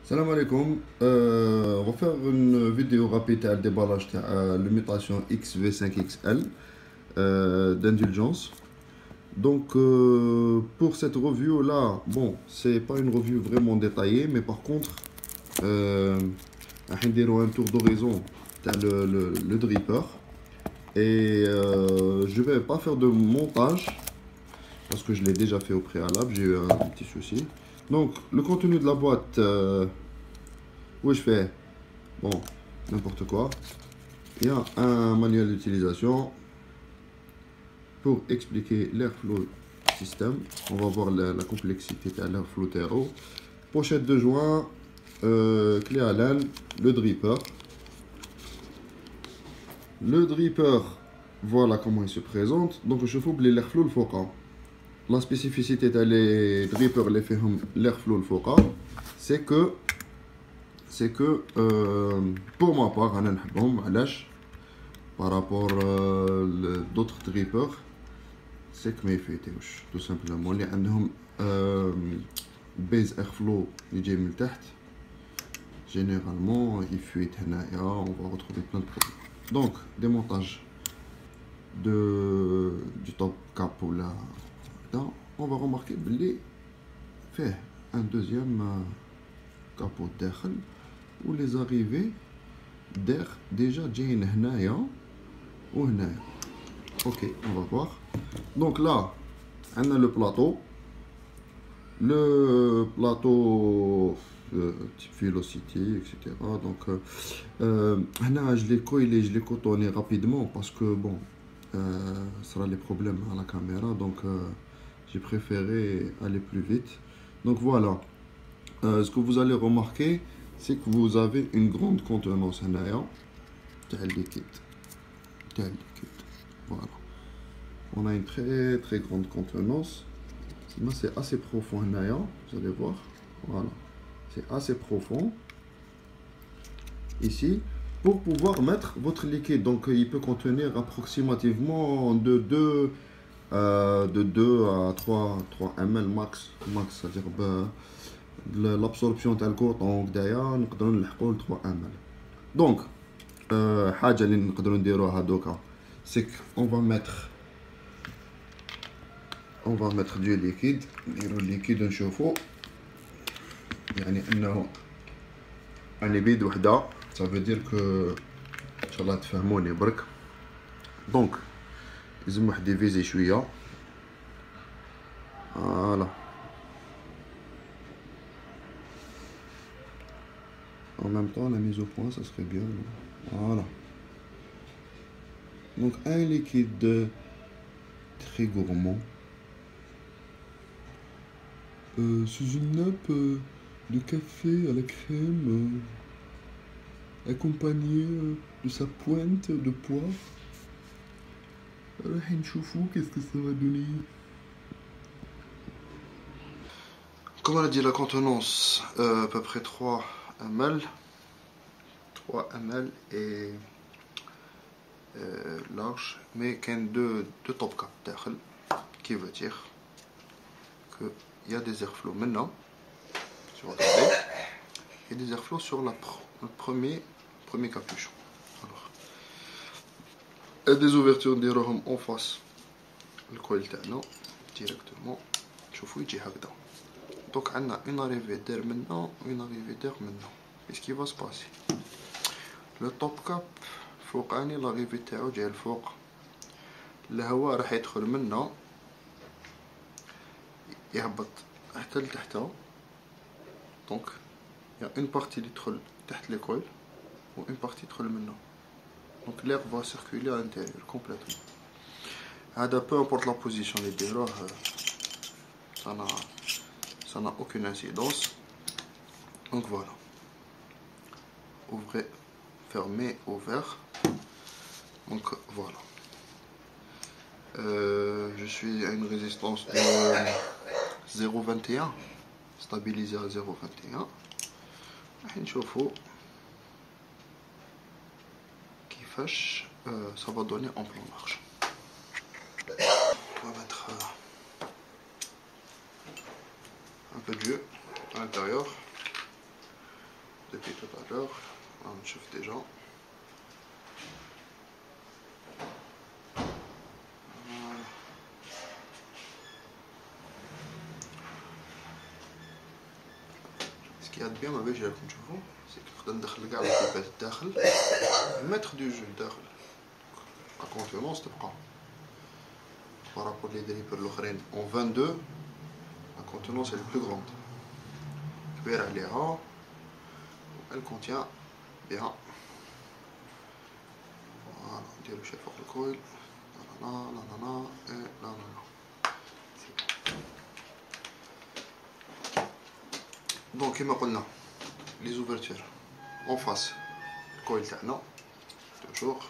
Salam alaikum. On va faire une vidéo rapide à déballage de l'imitation XV5XL d'indulgence. Donc, pour cette review là, bon, c'est pas une review vraiment détaillée, mais par contre, on va un tour d'horizon le dripper. Et je vais pas faire de montage parce que je l'ai déjà fait au préalable, j'ai eu un petit souci. Donc, le contenu de la boîte, où je fais, bon, n'importe quoi. Il y a un manuel d'utilisation pour expliquer l'airflow system. On va voir la complexité de l'airflow TRO. Pochette de joint, clé Allen, le dripper. Le dripper, voilà comment il se présente. Donc je fais l'airflow le foca. La spécificité des drippers, l'airflow le foca, c'est que pour ma part, par rapport à d'autres drippers, c'est que mes فيتوش tout simplement اللي عندهم base airflow اللي جاي من تحت généralement il fuite هنايا on va retrouver plein de problèmes. Donc démontage du top cap ou là, on va remarquer qu'il fait un deuxième capot داخل où les arrivées d'air déjà جايين هنايا وهنايا. Ok, on va voir. Donc là, on a le plateau type Velocity, etc. Donc je l'ai coilé, je l'ai cotonné rapidement parce que bon, ça sera les problèmes à la caméra, donc j'ai préféré aller plus vite. Donc voilà, ce que vous allez remarquer, c'est que vous avez une grande contenance tel liquide. Voilà. On a une très très grande contenance. C'est assez profond, vous allez voir. Voilà. C'est assez profond. Ici, pour pouvoir mettre votre liquide. Donc, il peut contenir approximativement de 2 à 3 ml max. C'est-à-dire l'absorption de coton d'ailleurs, nous pouvons 3 ml. Donc, حاجة اللي نقدروا نديروها دوكا c'est qu'on va mettre du liquide. نديرو liquide نشوفو يعني انه اني بيد وحده. ça veut dire que ان شاء الله تفهموني برك. دونك لازم واحد يفيزي شويه. فوالا en même temps la mise au point ça serait bien. Voilà. Donc un liquide très gourmand sous une nappe de café à la crème accompagné de sa pointe de poivre. راح نشوفوا qu'est-ce que ça va donner. Comme on a dit, la contenance à peu près 3 ml. 3 ml et large, mais qu'il y a deux top cap derrière, qui veut dire qu'il y a des airflows maintenant. Si vous regardez, il y a des airflows sur le premier capuchon. Alors, il y a des ouvertures en face. Le coil directement. Je vous dis donc on a une arrivée d'air maintenant, une arrivée d'air maintenant. Qu'est-ce qui va se passer? Le top cap فوقاني l'arrivée تاعو جاي الفوق. الهواء راح يدخل منه يهبط حتى لتحت. donc il y a une partie اللي تدخل تحت les coils و une partie تدخل منه. donc l'air va circuler à l'intérieur complètement. هذا peu importe la position اللي ديروه ça n'a aucune incidence. Donc voilà, ouvrez, fermez, ouvert. Donc voilà, je suis à une résistance de 0,21, stabilisé à 0,21. نشوفوا كيفاش ça va donner en plein marche. On va mettre un peu d'huile à l'intérieur. depuis tout à l'heure. On chauffe déjà. Ce qui est bien ما باش راكم تشوفوا سي نقدر ندخل كاع الكيبات الداخل mettre du jus الداخل la contenance تبقى par rapport les dripper الاخرين en 22 la contenance elle est plus grande كبيرة عليها elle contient bien voilà نديرو شي فوق الكويل لا لا لا لا لا لا لا. Donc كما قلنا les ouvertures en face الكويل تاعنا toujours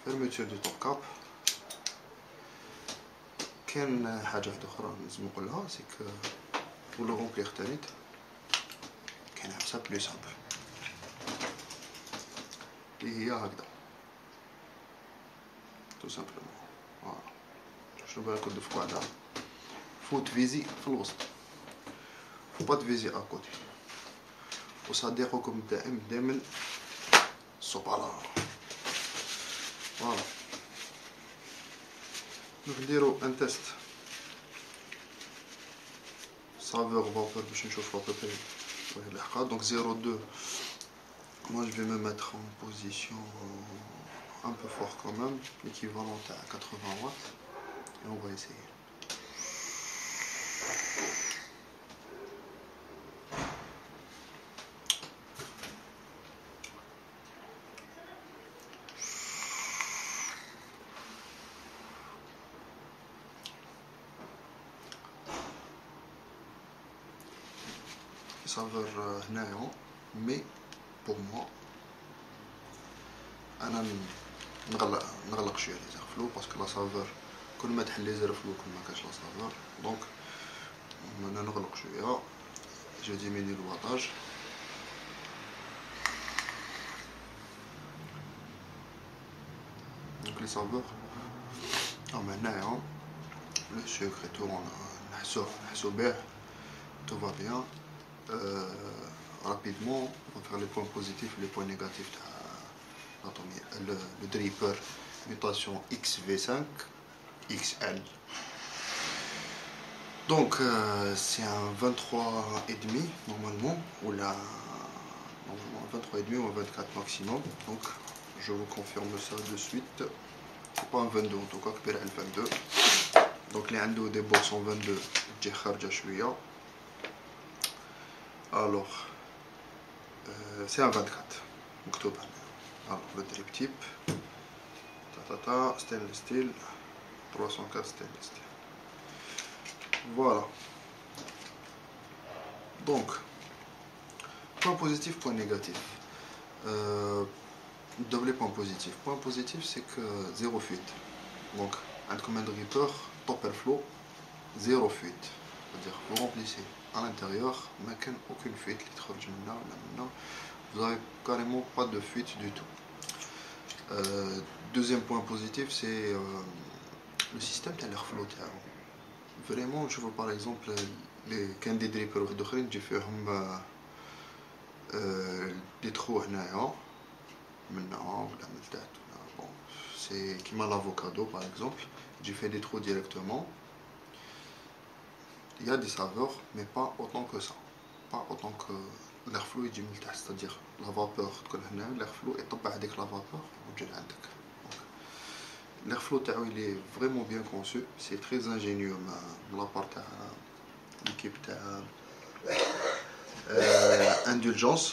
fermeture du top cap. كاين حاجة واحدة أخرى لازم نقولها سي كو pour le remplir تانيت كاين عفسة بلو سامبل اللي هي هكذا تو سامبلومون فوالا. شنو بالك ندفقو على فوت فيزي في الوسط فو با تفيزي اكوتي وصديقكم الدائم دائما سوبالا فوالا. نديرو ان تيست saveur vapeur باش نشوفو ابوبري وين لاحقة. دونك 0,2 moi je vais me mettre en position un peu fort quand même, l'équivalent à 80 watts et on va essayer. saveur هنايا mais pour moi انا نغلق شويه لي زيرفلو باسكو لا سافور كل ما تحل لي زيرفلو كل ما كاش لا سافور. دونك انا نغلق شويه جو ديميني الواطاج دونك لي سافور اما هنايا لو سكر تو نحسو به tout va bien. Rapidement on va faire les points positifs et les points négatifs le dripper mutation XV5 XL. Donc c'est un 23,5 normalement ou là normalement 23,5 ou 24 maximum. Donc je vous confirme ça de suite. C'est pas un 22 en tout cas كبير على 22. Donc les عنده des box en 22 تجي خارجة شوية. Alors c'est un 24 مكتوب هنا. Alors le drip type stainless steel 304 stainless steel. Voilà. Donc point positif, point négatif. Double point positif. Point positif c'est que zéro fuite. Donc عندكم un dripper top airflow zéro fuite. C'est-à-dire vous remplissez à l'intérieur ما كان aucune fuite اللي تخرج منا ولا منا. Vous n'avez carrément pas de fuite du tout. Deuxième point positif, c'est le système de l'airflow. Vraiment, je vois par exemple les des drippers d'autres, j'ai fait des trous هنايا maintenant ولا من تحت. Bon, c'est qui m'a l'avocado par exemple. J'ai fait des trous directement. Il y a des saveurs, mais pas autant que ça. Pas autant que l'airflow يجي من تحت, c'est-à-dire la vapeur تكون هنا l'airflow يطبع هذيك la vapeur وتجي لعندك. L'airflow تاعو il est vraiment bien conçu, c'est très ingénieux de la part تاع l'équipe تاع Indulgence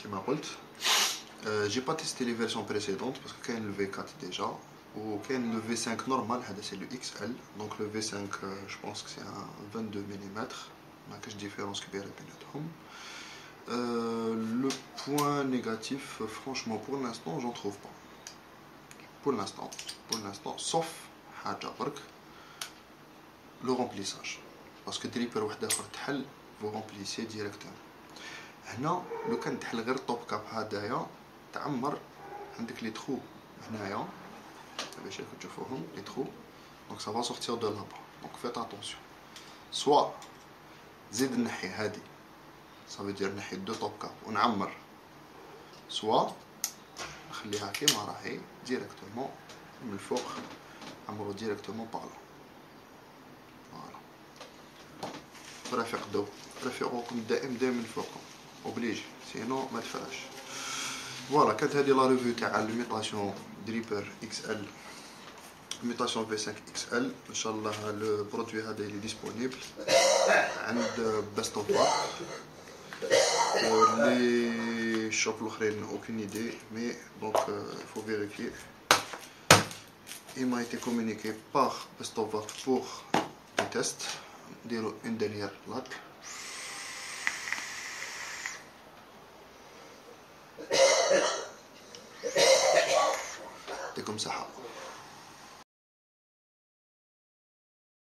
كما قلت. J'ai pas testé les versions précédentes parce que كاين le V4 déjà ou كاين le V5 normal هذا c'est le XL. Donc le V5 je pense que c'est un 22 mm, ما كاش différence كبيرة بيناتهم. Le point négatif, franchement, pour l'instant, j'en trouve pas. Pour l'instant, sauf le remplissage. Parce que dripper واحد آخر تحل, vous remplissez directement. هنا لو كان تحل غير الطوب كاب هدايا تعمر عندك لي تخو هنايا باش راكم تشوفوهم لي تخو. Donc ça va sortir de là-bas. Donc faites attention. Soit زيد نحي هادي ça veut dire نحي دو توب كاب ونعمر سوا نخليها كيما راهي ديريكتومون من الفوق نعمرو ديريكتومون باغ لا فوالا رافق رافقوكم دائما من فوقكم اوبليجي سينو ما تفراش فوالا. كانت هذه لا ريفيو تاع ليميطاسيون دريبر اكس ال ليميطاسيون في 5 اكس ال. ان شاء الله لو برودوي هذا اللي ديسپونيبل عند بيست اوف لي شوب الاخرين اوكين ايدي مي دونك faut vérifier. Il m'a été communiqué par Bestovat pour des tests. نديرو une dernière laque. يعطيكم صحة.